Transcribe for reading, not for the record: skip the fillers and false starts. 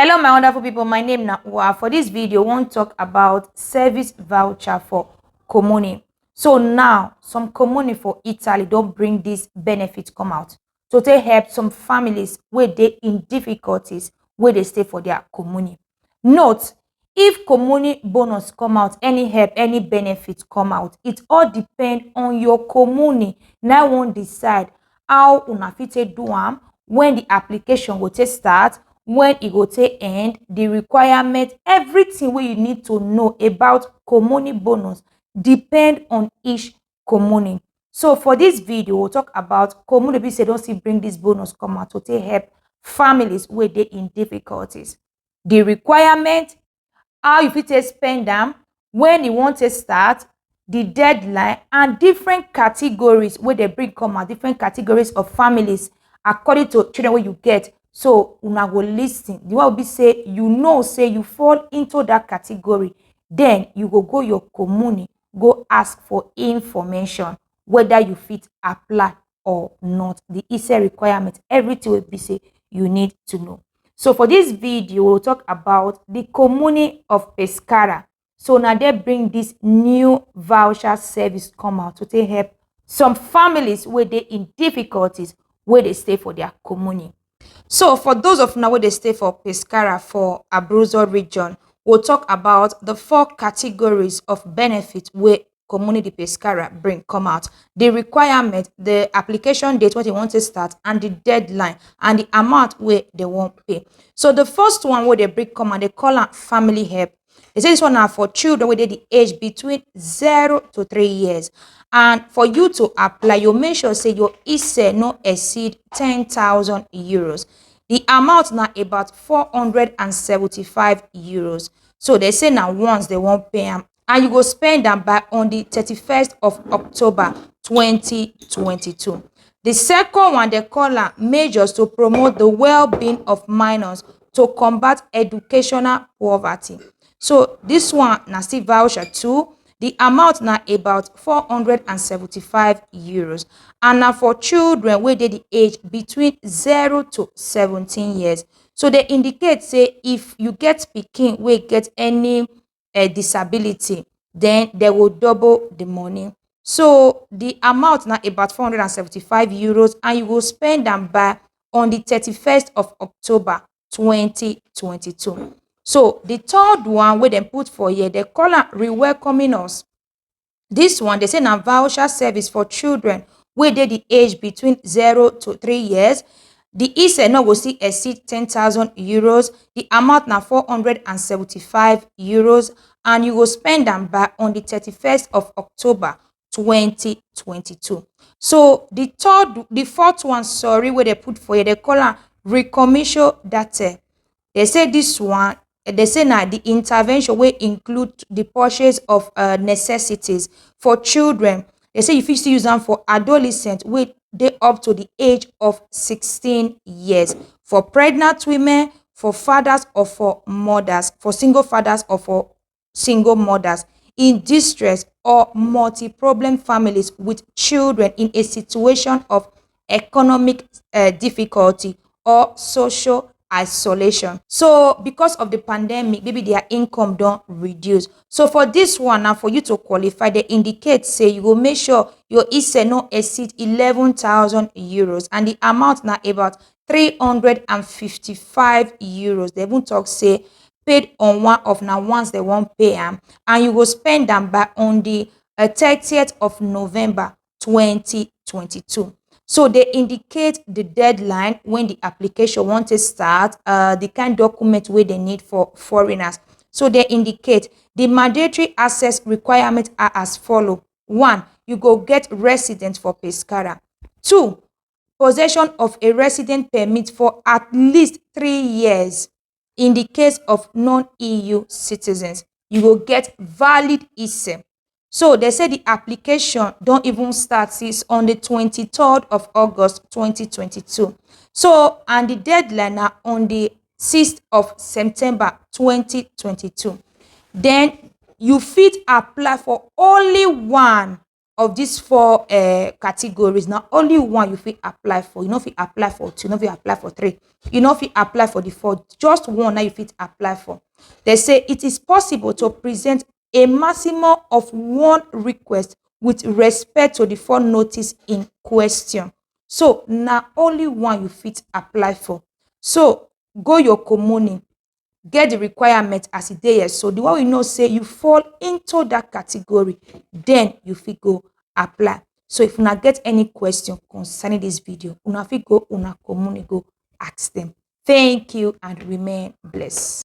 Hello my wonderful people, my name na Uwa. For this video, I want to talk about service voucher for Comune. So now, some Comune for Italy don't bring this benefit come out. So they help some families where they in difficulties, where they stay for their Comune. Note, if Comune bonus come out, any help, any benefit come out, it all depend on your Comune. Now I won't decide how una fit take do am, when the application will take start, when it go take end, the requirement, everything wey you need to know about Comune bonus depend on each Comune. So for this video, we'll talk about Comune be say don still bring this bonus come out to take help families wey dey in difficulties. The requirement, how you fit take spend am, when you want to start, the deadline, and different categories wey dey bring come out, different categories of families according to children wey you get. So una go lis ten. The one will be say you know say you fall into that category, then you go your Comune, go ask for information whether you fit apply or not. The essay requirement, everything will be say you need to know. So for this video, we'll talk about the Comune of Pescara. So now they bring this new voucher service come out to take help some families where they in difficulties, where they stay for their Comune. So for those of now where they stay for Pescara for Abruzzo region, we'll talk about the 4 categories of benefit where Comune di Pescara bring come out. The requirement, the application date, what they want to start, and the deadline, and the amount where they won't pay. So the first one where they bring come out, they call it family help. They say this one now for children where they the age between 0 to 3 years. And for you to apply, you make sure say your ISE no exceed 10,000 euros. The amount now about 475 euros. So they say now once they won't pay them, and you go spend them by on the 31st of October 2022. The second one, they call it measures to promote the well-being of minors to combat educational poverty. So this one na still voucher too. The amount now about 475 euros. And now for children where they the age between 0 to 17 years. So they indicate say if you get pikin wey get any disability, then they will double the money. So the amount now about 475 euros, and you will spend them by on the 31st of October 2022. So the third one where they put for here, they call it re-welcoming us. This one, they say na voucher service for children where they the age between 0 to 3 years. The ISE no go still exceed 10,000 euros. The amount na 475 euros, and you will spend them by on the 31st of October 2022. So the fourth one, sorry, where they put for here, they call it recommission data. They say this one, they say now the intervention will include the purchase of necessities for children. They say if you still use them for adolescents, with they up to the age of 16 years. For pregnant women, for fathers or for mothers, for single fathers or for single mothers in distress, or multi-problem families with children in a situation of economic difficulty or social isolation. So because of the pandemic, maybe their income don't reduce. So for this one now, for you to qualify, they indicate say you will make sure your ISE no exceed 11,000 euros, and the amount now about 355 euros. They won't talk say paid on one of now once they won't pay them, and you will spend them by on the 30th of November 2022. So they indicate the deadline when the application want to start, the kind of document where they need for foreigners. So they indicate the mandatory access requirements are as follow. 1, you go get resident for Pescara. 2, possession of a resident permit for at least 3 years. In the case of non-EU citizens, you will get valid ISE. So they say the application don't even start since on the 23rd of August 2022. So and the deadline are on the 6th of September 2022. Then you fit apply for only one of these four categories, now only one you fit apply for. You know, if you apply for two, you know, if you apply for three, you know, if you apply for the four, just one now you fit apply for. They say it is possible to present a maximum of one request with respect to the four notice in question. So now only one you fit apply for. So go your Comune, get the requirement as it dey. So the one you know say you fall into that category, then you fit go apply. So if una get any question concerning this video, una fit go una Comune go ask them. Thank you and remain blessed.